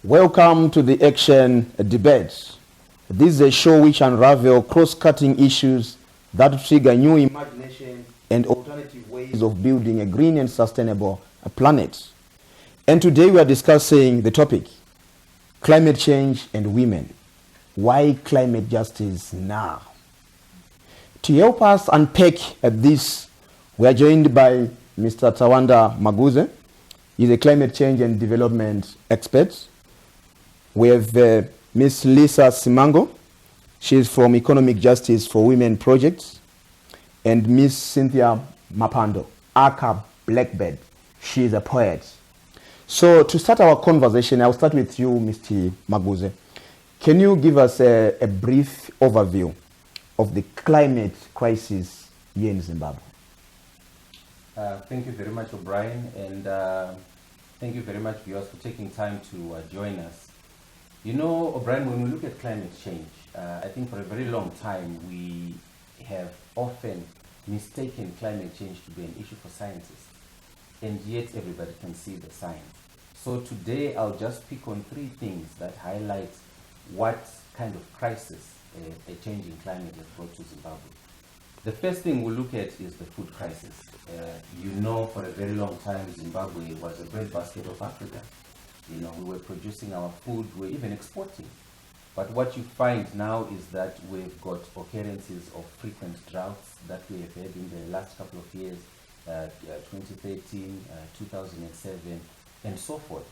Welcome to the Action Debates. This is a show which unravels cross-cutting issues that trigger new imagination and alternative ways of building a green and sustainable planet. And today we are discussing the topic, climate change and women. Why climate justice now? To help us unpack this, we are joined by Mr. Tawanda Maguze. He's a climate change and development expert. We have Ms. Lisa Simango. She's from Economic Justice for Women Project. And Ms. Cynthia Mapando, aka Blackbird. She is a poet. So to start our conversation, I'll start with you, Mr. Maguze. Can you give us a brief overview of the climate crisis here in Zimbabwe? Thank you very much, O'Brien, and thank you very much, viewers, for taking time to join us. You know, O'Brien, when we look at climate change, I think for a very long time we have often mistaken climate change to be an issue for scientists, and yet everybody can see the science. So today I'll just pick on three things that highlight what kind of crisis a changing climate has brought to Zimbabwe. The first thing we'll look at is the food crisis. You know, for a very long time, Zimbabwe was a breadbasket of Africa. You know, we were producing our food, we were even exporting. But what you find now is that we've got occurrences of frequent droughts that we have had in the last couple of years, 2013, 2007, and so forth.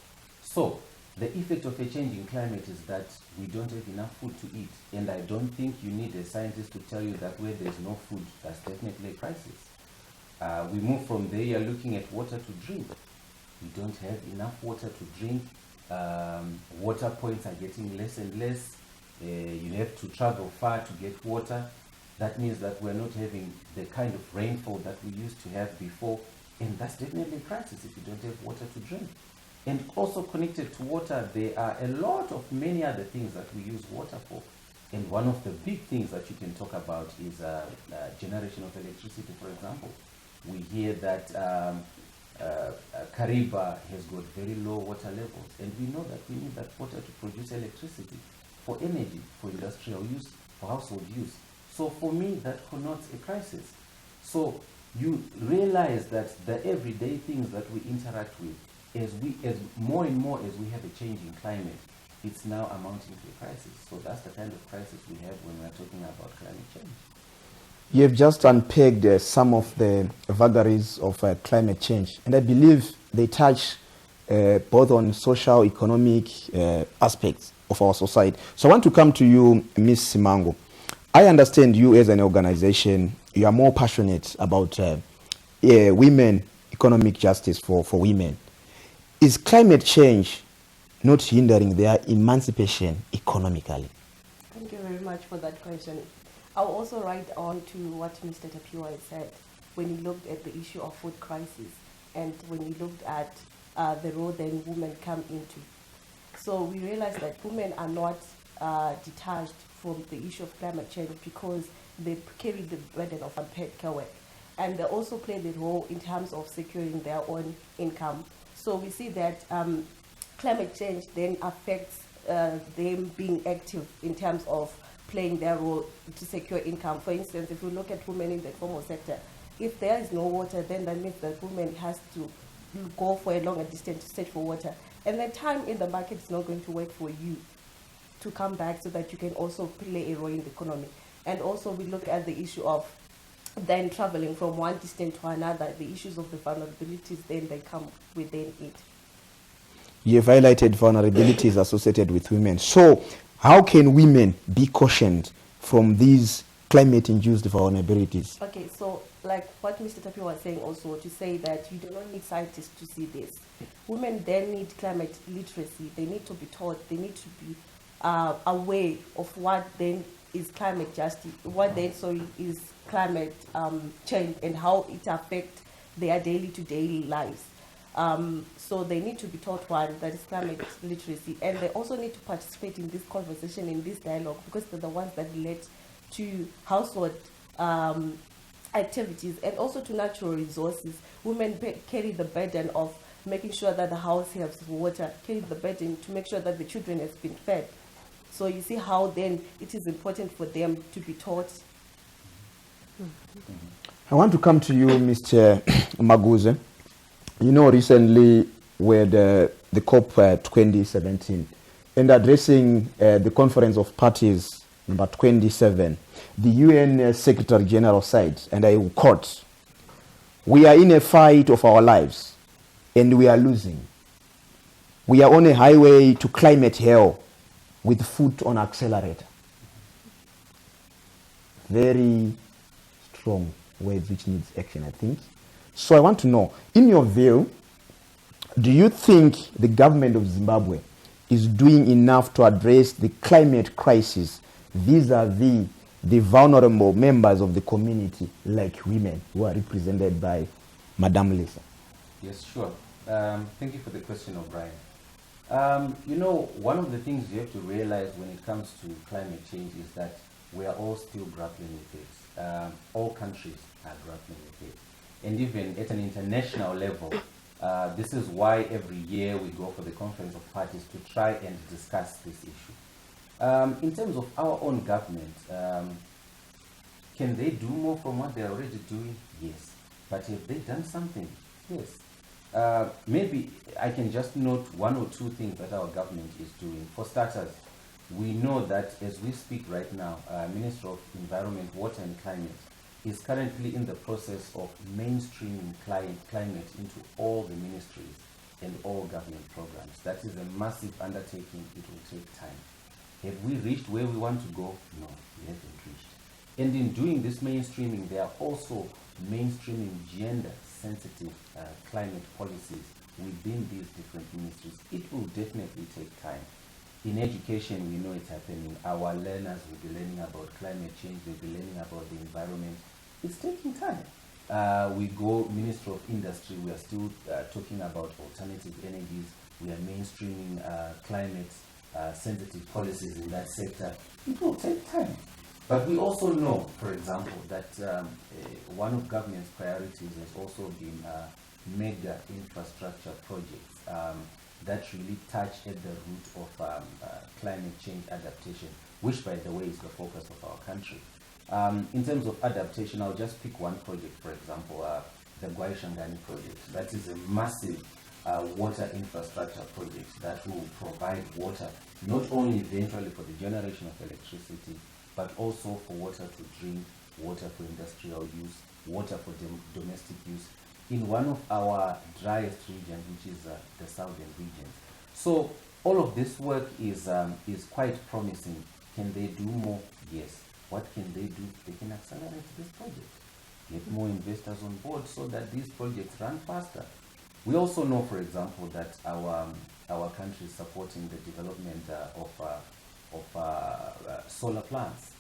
So, the effect of a changing climate is that we don't have enough food to eat. And I don't think you need a scientist to tell you that where there's no food, that's definitely a crisis. We move from there, you're looking at water to drink. We don't have enough water to drink. Water points are getting less and less. You have to travel far to get water. That means that we're not having the kind of rainfall that we used to have before. And that's definitely a crisis if you don't have water to drink. And also connected to water, there are a lot of many other things that we use water for. And one of the big things that you can talk about is generation of electricity, for example. We hear that Kariba has got very low water levels, and we know that we need that water to produce electricity for energy, for industrial use, for household use. So for me, that connotes a crisis. So you realize that the everyday things that we interact with, as more and more as we have a changing climate, it's now amounting to a crisis. So that's the kind of crisis we have when we're talking about climate change. You have just unpacked some of the vagaries of climate change, and I believe they touch both on social, economic aspects of our society. So I want to come to you, Ms. Simango. I understand you as an organization, you are more passionate about women, economic justice for women. Is climate change not hindering their emancipation economically? Thank you very much for that question. I'll also write on to what Mr. Tapiwa had said when he looked at the issue of food crisis and when he looked at the role that women come into. So we realize that women are not detached from the issue of climate change because they carry the burden of unpaid care work. And they also play the role in terms of securing their own income. So we see that climate change then affects them being active in terms of playing their role to secure income. For instance, if we look at women in the informal sector, if there is no water, then that means that women has to go for a longer distance to search for water. And the time in the market is not going to work for you to come back so that you can also play a role in the economy. And also we look at the issue of then traveling from one distance to another, the issues of the vulnerabilities, then they come within it. You have highlighted vulnerabilities associated with women. So how can women be cautioned from these climate-induced vulnerabilities? Okay, so like what Mr. Tapi was saying also, to say that you do not need scientists to see this. Women then need climate literacy. They need to be taught. They need to be aware of what then is climate justice, what then, is climate change and how it affects their daily lives. So they need to be taught one, that is climate literacy, and they also need to participate in this conversation, in this dialogue, because they're the ones that relate to household activities and also to natural resources. Women carry the burden of making sure that the house has water, carry the burden to make sure that the children has been fed. So you see how then it is important for them to be taught. I want to come to you, Mr. Maguze. You know, recently with the COP 2017, and addressing the Conference of Parties number 27, the UN Secretary General said, and I will quote, "We are in a fight of our lives, and we are losing. We are on a highway to climate hell with foot on accelerator." Very strong words which needs action, I think. So I want to know, in your view, do you think the government of Zimbabwe is doing enough to address the climate crisis vis-a-vis the vulnerable members of the community, like women, who are represented by Madame Lisa? Yes, sure. Thank you for the question, O'Brien. You know, one of the things you have to realize when it comes to climate change is that we are all still grappling with it. All countries are grappling with it. And even at an international level, this is why every year we go for the Conference of Parties to try and discuss this issue. In terms of our own government, can they do more from what they're already doing? Yes. But have they done something? Yes. Maybe I can just note one or two things that our government is doing. For starters, we know that as we speak right now, Minister of Environment, Water and Climate is currently in the process of mainstreaming climate into all the ministries and all government programs. That is a massive undertaking. It will take time. Have we reached where we want to go? No, we haven't reached. And in doing this mainstreaming, they are also mainstreaming gender-sensitive climate policies within these different ministries. It will definitely take time. In education, we know it's happening. Our learners will be learning about climate change. They'll be learning about the environment. It's taking time. We go, Ministry of Industry, we are still talking about alternative energies. We are mainstreaming climate sensitive policies in that sector. It will take time. But we also know, for example, that one of government's priorities has also been mega infrastructure projects that really touch at the root of climate change adaptation, which, by the way, is the focus of our country. In terms of adaptation, I'll just pick one project, for example, the Guaishangani project. That is a massive water infrastructure project that will provide water, not only eventually for the generation of electricity, but also for water to drink, water for industrial use, water for domestic use, in one of our driest regions, which is the southern region. So all of this work is quite promising. Can they do more? Yes. What can they do? They can accelerate this project. Get more investors on board so that these projects run faster. We also know, for example, that our country is supporting the development of solar plants.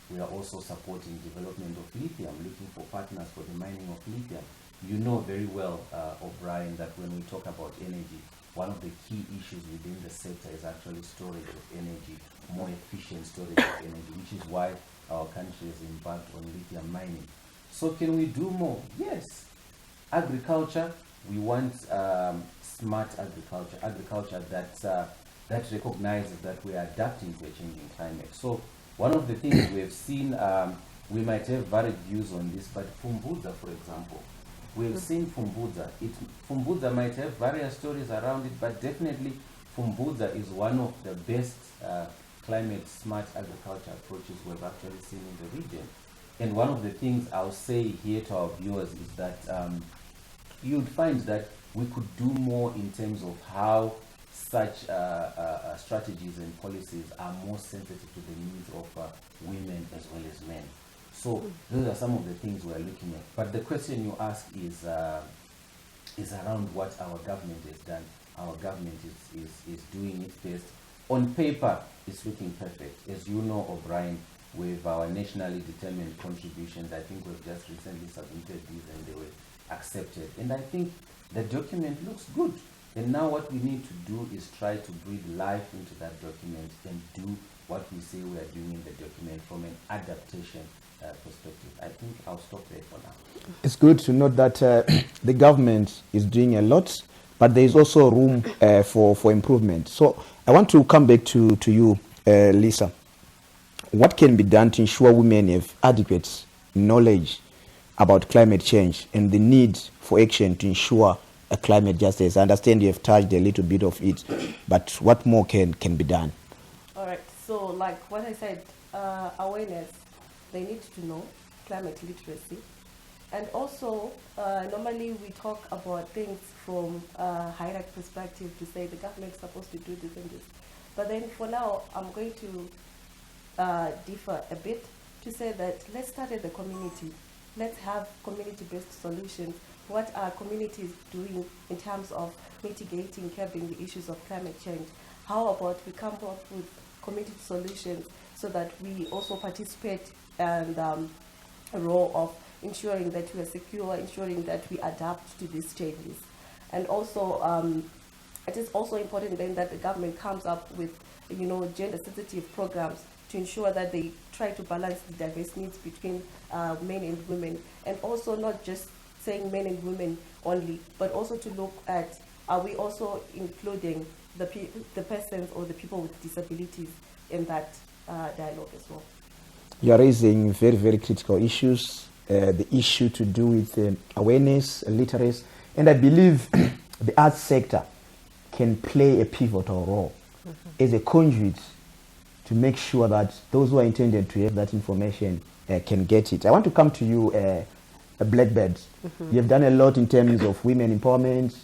We are also supporting development of lithium, looking for partners for the mining of lithium. You know very well, O'Brien, that when we talk about energy, one of the key issues within the sector is actually storage of energy, more efficient storage of energy, which is why our country is embarked on lithium mining. So can we do more? Yes. Agriculture, we want smart agriculture that recognizes that we are adapting to a changing climate. So one of the things we have seen, we might have varied views on this, but Fumbudza, for example, we have seen Fumbudza. Fumbudza might have various stories around it, but definitely Fumbudza is one of the best climate smart agriculture approaches we've actually seen in the region. And one of the things I'll say here to our viewers is that you'd find that we could do more in terms of how such strategies and policies are more sensitive to the needs of women as well as men. So those are some of the things we're looking at. But the question you ask is around what our government has done. Our government is doing its best. On paper, it's looking perfect. As you know, O'Brien, with our nationally determined contributions, I think we've just recently submitted these and they were accepted. And I think the document looks good. And now what we need to do is try to breathe life into that document and do what we say we are doing in the document from an adaptation perspective. I think I'll stop there for now. It's good to note that the government is doing a lot, but there is also room for improvement. So I want to come back to you, Lisa. What can be done to ensure women have adequate knowledge about climate change and the need for action to ensure a climate justice? I understand you have touched a little bit of it, but what more can be done? All right, so like what I said, awareness, they need to know climate literacy. And also, normally we talk about things from a hierarchy perspective to say the government is supposed to do this and this. But then for now, I'm going to differ a bit to say that let's start at the community. Let's have community-based solutions. What are communities doing in terms of mitigating, curbing the issues of climate change? How about we come up with community solutions so that we also participate and a role of ensuring that we are secure, ensuring that we adapt to these changes. And also, it is also important then that the government comes up with, gender-sensitive programs to ensure that they try to balance the diverse needs between men and women, and also not just saying men and women only, but also to look at, are we also including the persons or the people with disabilities in that dialogue as well? You are raising very, very critical issues, the issue to do with awareness, literacy, and I believe the arts sector can play a pivotal role as a conduit to make sure that those who are intended to have that information can get it. I want to come to you, Blackbird. You have done a lot in terms of women empowerment,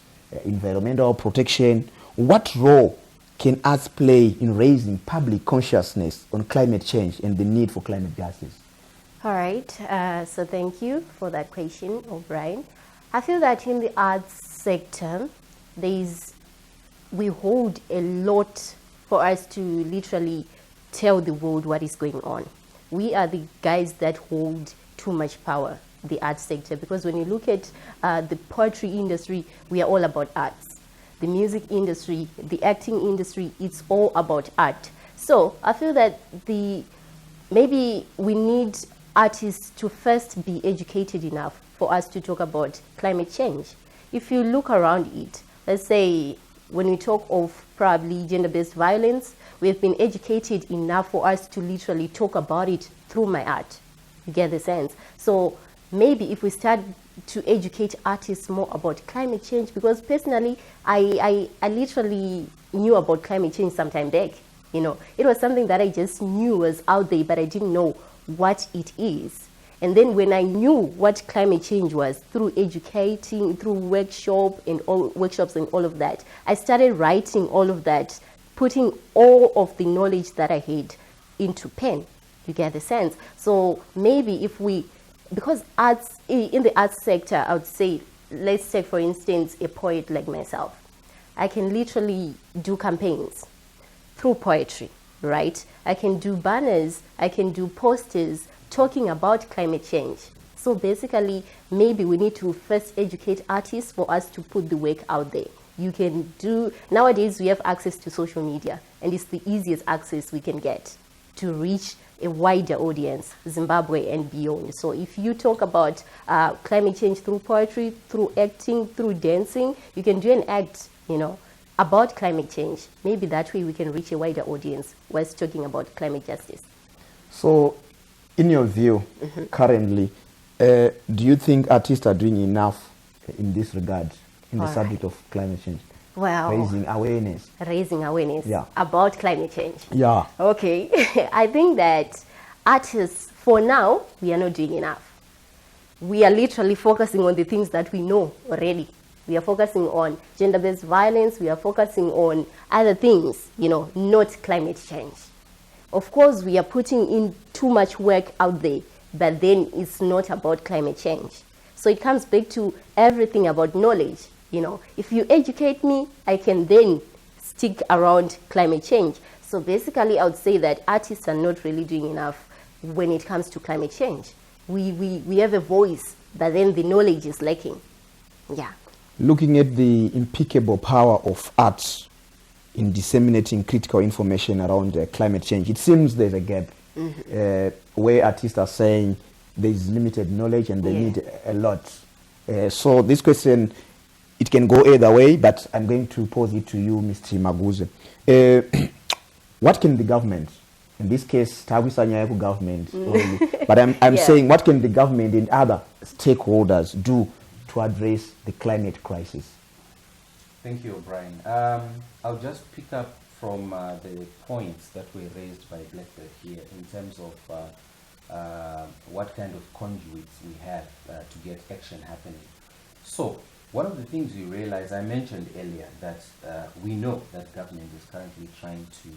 environmental protection. What role can arts play in raising public consciousness on climate change and the need for climate justice? All right, so thank you for that question, O'Brien. I feel that in the arts sector, we hold a lot for us to literally tell the world what is going on. We are the guys that hold too much power, the arts sector, because when you look at the poetry industry, we are all about arts. The music industry, the acting industry, it's all about art. So I feel that maybe we need artists to first be educated enough for us to talk about climate change. If you look around it, let's say when we talk of probably gender-based violence, we have been educated enough for us to literally talk about it through my art. You get the sense? So maybe if we start to educate artists more about climate change, because personally, I literally knew about climate change some time back. It was something that I just knew was out there, but I didn't know what it is. And then when I knew what climate change was, through educating, through workshops and all of that, I started writing all of that, putting all of the knowledge that I had into pen. You get the sense? So maybe because arts, in the arts sector, I would say, let's take for instance a poet like myself. I can literally do campaigns through poetry, right? I can do banners, I can do posters talking about climate change. So basically, maybe we need to first educate artists for us to put the work out there. Nowadays we have access to social media, and it's the easiest access we can get to reach a wider audience, Zimbabwe and beyond. So if you talk about climate change through poetry, through acting, through dancing, you can do an act, about climate change. Maybe that way we can reach a wider audience whilst talking about climate justice. So, in your view, currently, do you think artists are doing enough in this regard, in the subject of climate change? Well, raising awareness about climate change. Yeah. Okay. I think that artists, for now, we are not doing enough. We are literally focusing on the things that we know already. We are focusing on gender-based violence. We are focusing on other things, not climate change. Of course, we are putting in too much work out there, but then it's not about climate change. So it comes back to everything about knowledge. If you educate me, I can then stick around climate change. So basically, I would say that artists are not really doing enough when it comes to climate change. We have a voice, but then the knowledge is lacking. Yeah. looking at the impeccable power of arts in disseminating critical information around climate change, it seems there's a gap where artists are saying there's limited knowledge and they need a lot. So this question, it can go either way, but I'm going to pose it to you, Mr. Maguze. What can the government, in this case, Tawisanyaku government, only, but I'm saying, what can the government and other stakeholders do to address the climate crisis? Thank you, Brian. I'll just pick up from the points that were raised by Blackbird here in terms of what kind of conduits we have to get action happening. So, one of the things we realize, I mentioned earlier, that we know that government is currently trying to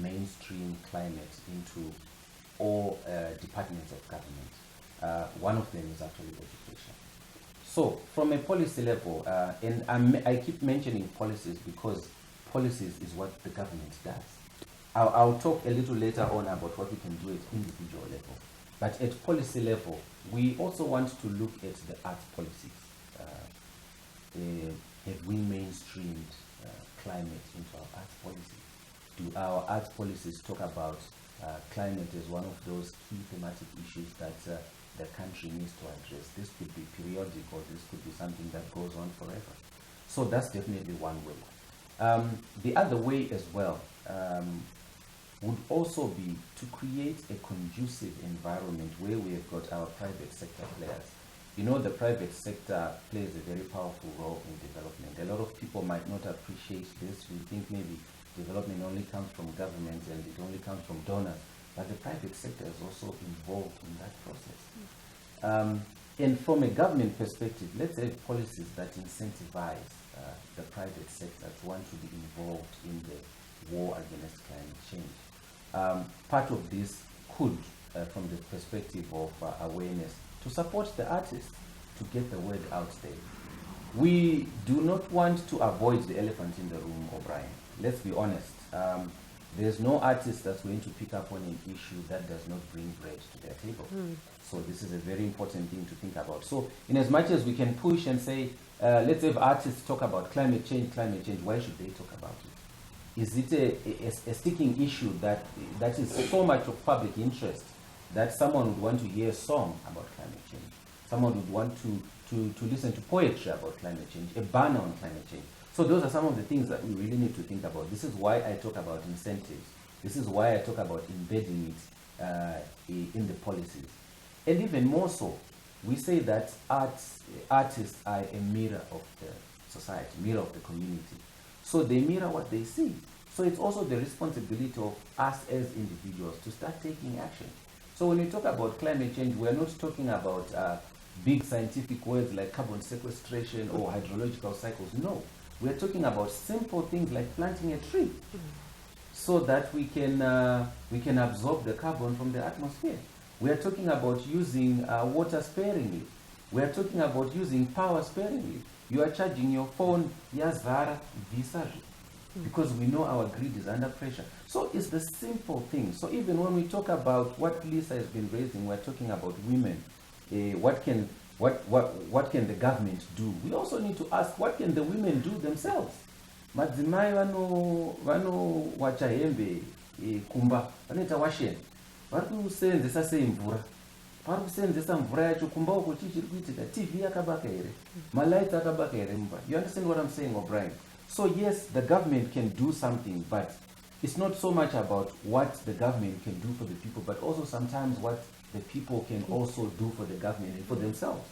mainstream climate into all departments of government. One of them is actually education. So, from a policy level, and I keep mentioning policies because policies is what the government does. I'll talk a little later on about what we can do at individual level. But at policy level, we also want to look at the arts policies. Have we mainstreamed climate into our arts policy? Do our arts policies talk about climate as one of those key thematic issues that the country needs to address? This could be periodic, or this could be something that goes on forever. So that's definitely one way. The other way as well would also be to create a conducive environment where we have got our private sector players. You know, the private sector plays a very powerful role in development. A lot of people might not appreciate this. We think maybe development only comes from government and it only comes from donors. But the private sector is also involved in that process. And from a government perspective, let's have policies that incentivize the private sector to want to be involved in the war against climate change. Part of this could, from the perspective of awareness, to support the artists to get the word out there. We do not want to avoid the elephant in the room, O'Brien. Let's be honest. There's no artist that's going to pick up on an issue that does not bring bread to their table. So this is a very important thing to think about. So in as much as we can push and say, let's have artists talk about climate change, why should they talk about it? Is it a sticking issue that is so much of public interest that someone would want to hear a song about climate change? Someone would want to listen to poetry about climate change, a banner on climate change. So those are some of the things that we really need to think about. This is why I talk about incentives. This is why I talk about embedding it in the policies. And even more so, we say that artists are a mirror of the society, mirror of the community. So they mirror what they see. So it's also the responsibility of us as individuals to start taking action. So when we talk about climate change, we're not talking about big scientific words like carbon sequestration or hydrological cycles. No, we're talking about simple things like planting a tree so that we can absorb the carbon from the atmosphere. We are talking about using water sparingly. We are talking about using power sparingly. You are charging your phone, Yazara, Visa, because we know our grid is under pressure. So it's the simple things. So even when we talk about what Lisa has been raising, we're talking about women. What can the government do? We also need to ask, what can the women do themselves? Madzimai vano wachahembe kumba vanoita washeni vari kusenzesa sei mvura vari kusenzesa mvura yacho kumba uko chiri kuitika TV yakabaka here malights akabaka here mumba. You understand what I'm saying, O'Brien? So yes, the government can do something, but it's not so much about what the government can do for the people, but also sometimes what the people can also do for the government and for themselves.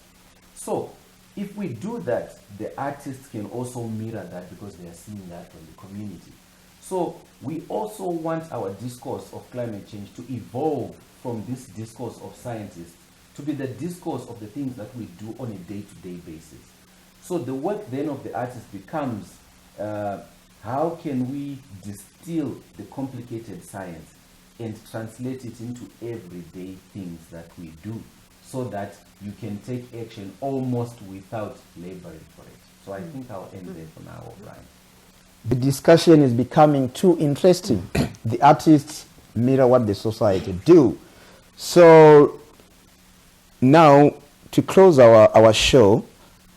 So if we do that, the artists can also mirror that because they are seeing that from the community. So we also want our discourse of climate change to evolve from this discourse of scientists to be the discourse of the things that we do on a day-to-day basis. So the work then of the artist becomes how can we distill the complicated science and translate it into everyday things that we do so that you can take action almost without laboring for it. So I think I'll end there for now, O'Brien. The discussion is becoming too interesting. The artists mirror what the society do. So now, to close our show,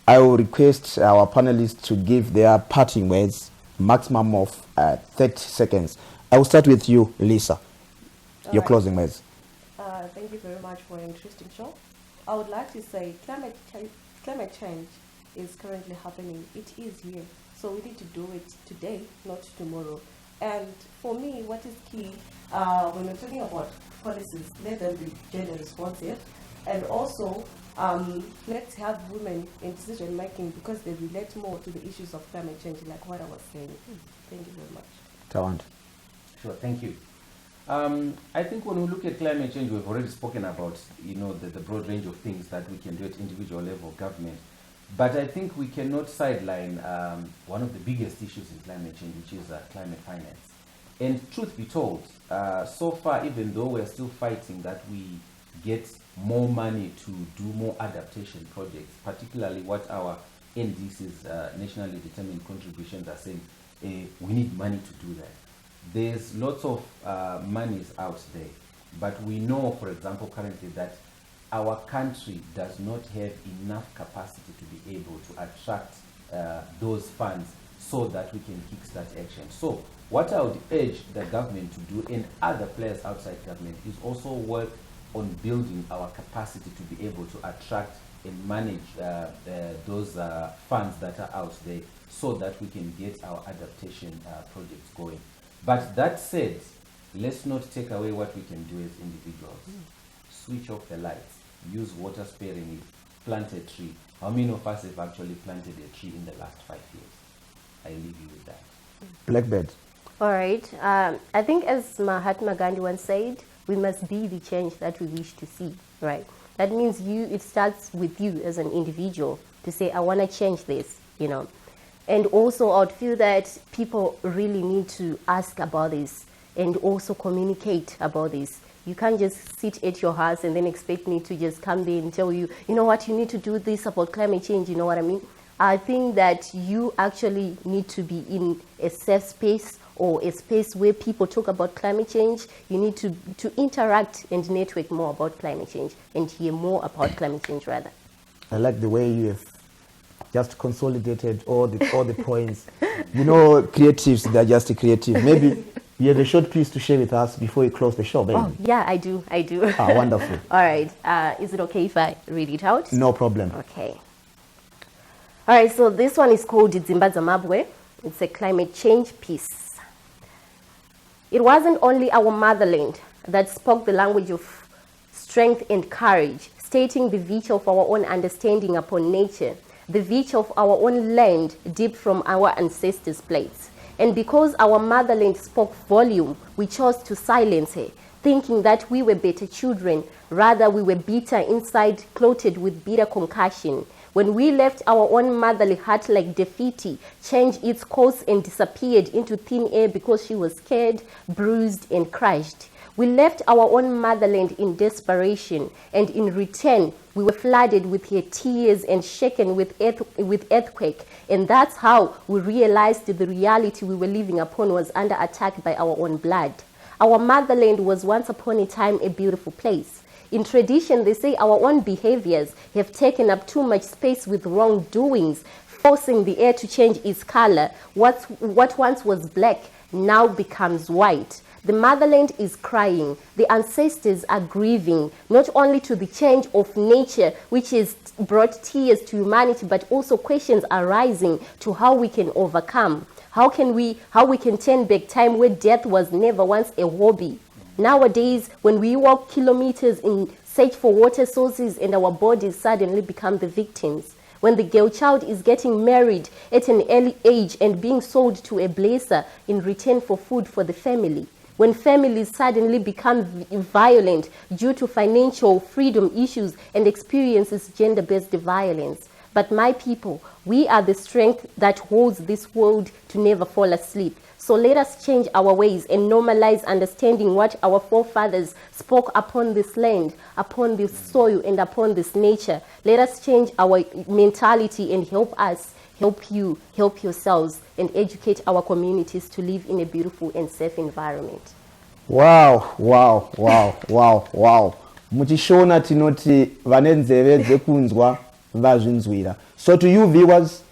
I will request our panelists to give their parting words, maximum of 30 seconds. I will start with you, Lisa. Your closing words. Thank you very much for an interesting show. I would like to say climate change is currently happening. It is here. So we need to do it today, not tomorrow. And for me, what is key when we're talking about policies, let them be gender responsive. And also, let's have women in decision making because they relate more to the issues of climate change, like what I was saying. Thank you very much. Tawand. Sure, thank you. I think when we look at climate change, we've already spoken about, the broad range of things that we can do at individual level, government. But I think we cannot sideline one of the biggest issues in climate change, which is climate finance. And truth be told, so far, even though we're still fighting that we get more money to do more adaptation projects, particularly what our NDCs, nationally determined contributions, are saying, we need money to do that. There's lots of monies out there, but we know, for example, currently that our country does not have enough capacity to be able to attract those funds so that we can kickstart action. So what I would urge the government to do, and other players outside government, is also work on building our capacity to be able to attract and manage those funds that are out there so that we can get our adaptation projects going. But that said, let's not take away what we can do as individuals. Switch off the lights, use water sparingly, plant a tree. How many of us have actually planted a tree in the last 5 years? I leave you with that. Blackbird. All right. I think as Mahatma Gandhi once said, we must be the change that we wish to see, right? That means it starts with you as an individual to say, I want to change this, And also I would feel that people really need to ask about this and also communicate about this. You can't just sit at your house and then expect me to just come there and tell you, you know what, you need to do this about climate change, you know what I mean? I think that you actually need to be in a safe space or a space where people talk about climate change. You need to interact and network more about climate change and hear more about climate change rather. I like the way you have just consolidated all the points. Creatives, they're just creative. Maybe you have a short piece to share with us before you close the show, baby. Oh, yeah, I do. Ah, wonderful. All right. Is it okay if I read it out? No problem. Okay. All right, so this one is called Dzimba Zamabwe. It's a climate change piece. It wasn't only our motherland that spoke the language of strength and courage, stating the virtue of our own understanding upon nature, the virtue of our own land deep from our ancestors' plates. And because our motherland spoke volume, we chose to silence her, thinking that we were better children. Rather, we were bitter inside, clotted with bitter concussion. When we left our own motherly heart like Defeati, changed its course and disappeared into thin air because she was scared, bruised, and crushed. We left our own motherland in desperation, and in return, we were flooded with her tears and shaken with earthquake. And that's how we realized the reality we were living upon was under attack by our own blood. Our motherland was once upon a time a beautiful place. In tradition, they say our own behaviors have taken up too much space with wrongdoings, forcing the air to change its color. What once was black now becomes white. The motherland is crying. The ancestors are grieving, not only to the change of nature, which has brought tears to humanity, but also questions are rising to how we can overcome. How we can turn back time where death was never once a hobby. Nowadays, when we walk kilometers in search for water sources and our bodies suddenly become the victims. When the girl child is getting married at an early age and being sold to a blazer in return for food for the family. When families suddenly become violent due to financial freedom issues and experiences gender-based violence. But my people, we are the strength that holds this world to never fall asleep. So let us change our ways and normalize understanding what our forefathers spoke upon this land, upon this soil, and upon this nature. Let us change our mentality and help us, help you, help yourselves, and educate our communities to live in a beautiful and safe environment. Wow. Muchishona tinoti vanenzeve dzekunzwa vazvinzwira. So to you viewers,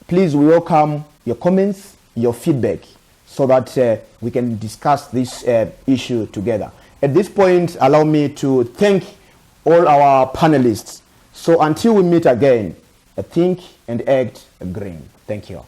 please, we welcome your comments, your feedback, so that we can discuss this issue together. At this point, allow me to thank all our panelists. So until we meet again, think and act green. Thank you.